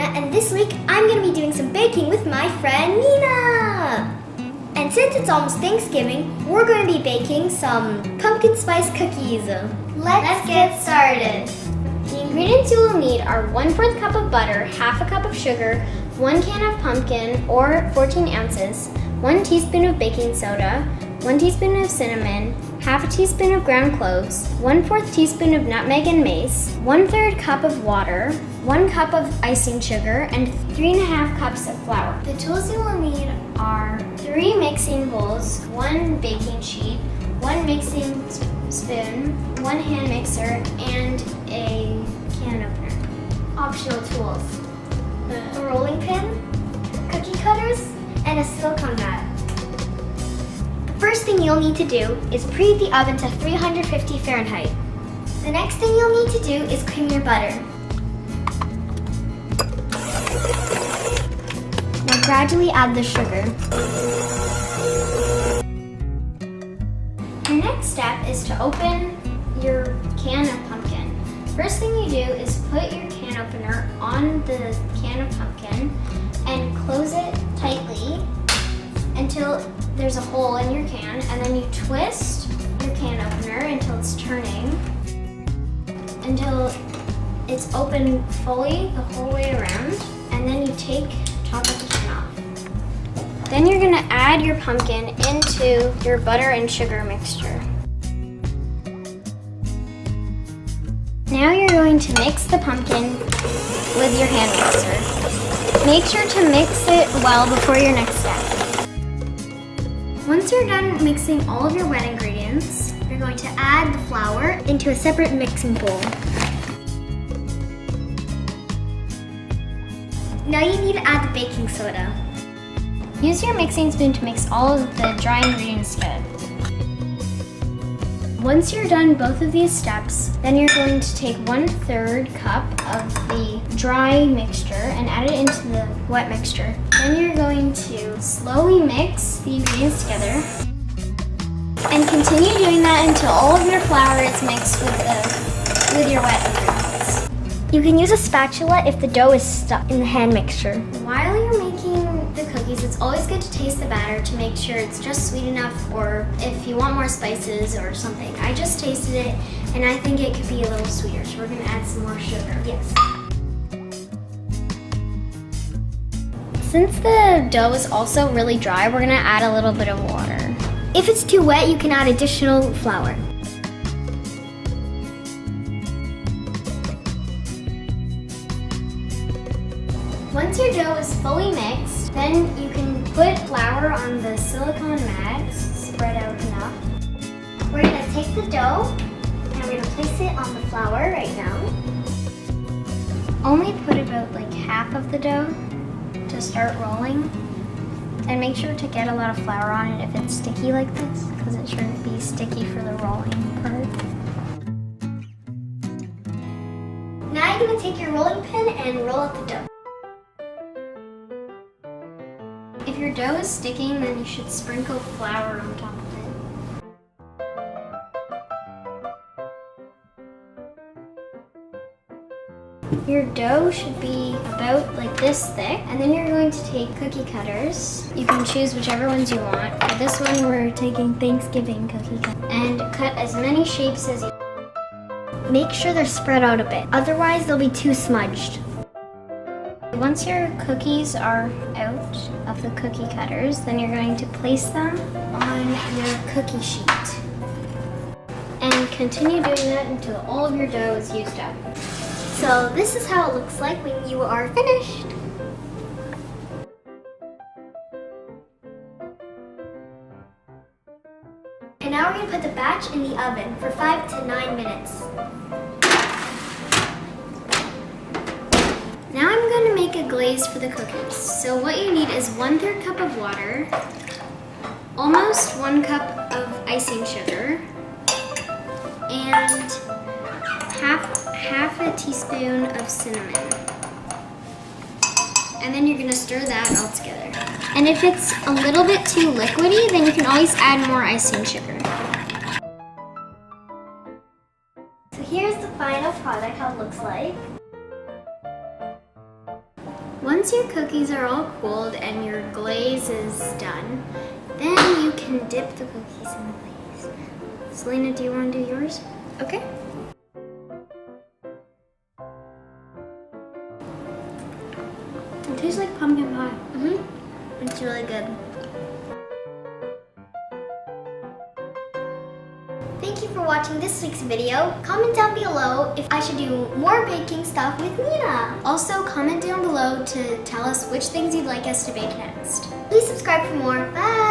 Selena, and this week I'm going to be doing some baking with my friend Nina. And since it's almost Thanksgiving, we're going to be baking some pumpkin spice cookies. Let's get started. The ingredients you will need are 1/4 cup of butter, half a cup of sugar, 1 can of pumpkin or 14 ounces, 1 teaspoon of baking soda, 1 teaspoon of cinnamon, half a teaspoon of ground cloves, 1/4 teaspoon of nutmeg and mace, 1/3 cup of water, 1 cup of icing sugar, and 3½ cups of flour. The tools you will need are 3 mixing bowls, 1 baking sheet, 1 mixing spoon, 1 hand mixer, and a can opener. Optional tools: a rolling pin, cookie cutters, and a silicone mat. The first thing you'll need to do is preheat the oven to 350 Fahrenheit. The next thing you'll need to do is cream your butter. Now gradually add the sugar. Your next step is to open your can of pumpkin. First thing you do is put your can opener on the can of pumpkin and close it tightly until there's a hole in your can, and then you twist your can opener until it's turning, until it's open fully the whole way around, and then you take top of the can off. Then you're gonna add your pumpkin into your butter and sugar mixture. Now you're going to mix the pumpkin with your hand mixer. Make sure to mix it well before your next step. Once you're done mixing all of your wet ingredients, you're going to add the flour into a separate mixing bowl. Now you need to add the baking soda. Use your mixing spoon to mix all of the dry ingredients together. Once you're done both of these steps, then you're going to take 1/3 cup of the dry mixture and add it into the wet mixture. Then you're going to slowly mix the ingredients together and continue doing that until all of your flour is mixed with your wet ingredients. You can use a spatula if the dough is stuck in the hand mixture. While you're making the cookies, it's always good to taste the batter to make sure it's just sweet enough, or if you want more spices or something. I just tasted it and I think it could be a little sweeter, so we're gonna add some more sugar. Yes. Since the dough is also really dry, we're gonna add a little bit of water. If it's too wet, you can add additional flour. Once your dough is fully mixed, then you can put flour on the silicone mat, spread out enough. We're gonna take the dough and we're gonna place it on the flour right now. Only put about like half of the dough to start rolling. And make sure to get a lot of flour on it if it's sticky like this, because it shouldn't be sticky for the rolling part. Now you're gonna take your rolling pin and roll out the dough. If your dough is sticking, then you should sprinkle flour on top of it. Your dough should be about like this thick, and then you're going to take cookie cutters. You can choose whichever ones you want. For this one, we're taking Thanksgiving cookie cutters. And cut as many shapes as you want. Make sure they're spread out a bit, otherwise they'll be too smudged. Once your cookies are out of the cookie cutters, then you're going to place them on your cookie sheet. And continue doing that until all of your dough is used up. So this is how it looks like when you are finished. And now we're going to put the batch in the oven for 5 to 9 minutes. Now I'm going to make a glaze for the cookies. So what you need is 1/3 cup of water, almost 1 cup of icing sugar, and half a teaspoon of cinnamon. And then you're going to stir that all together. And if it's a little bit too liquidy, then you can always add more icing sugar. So here's the final product, how it looks like. Once your cookies are all cooled and your glaze is done, then you can dip the cookies in the glaze. Selena, do you want to do yours? Okay. It tastes like pumpkin pie. It's really good. Thank you for watching this week's video. Comment down below if I should do more baking stuff with Nina. Also, comment down below to tell us which things you'd like us to bake next. Please subscribe for more. Bye!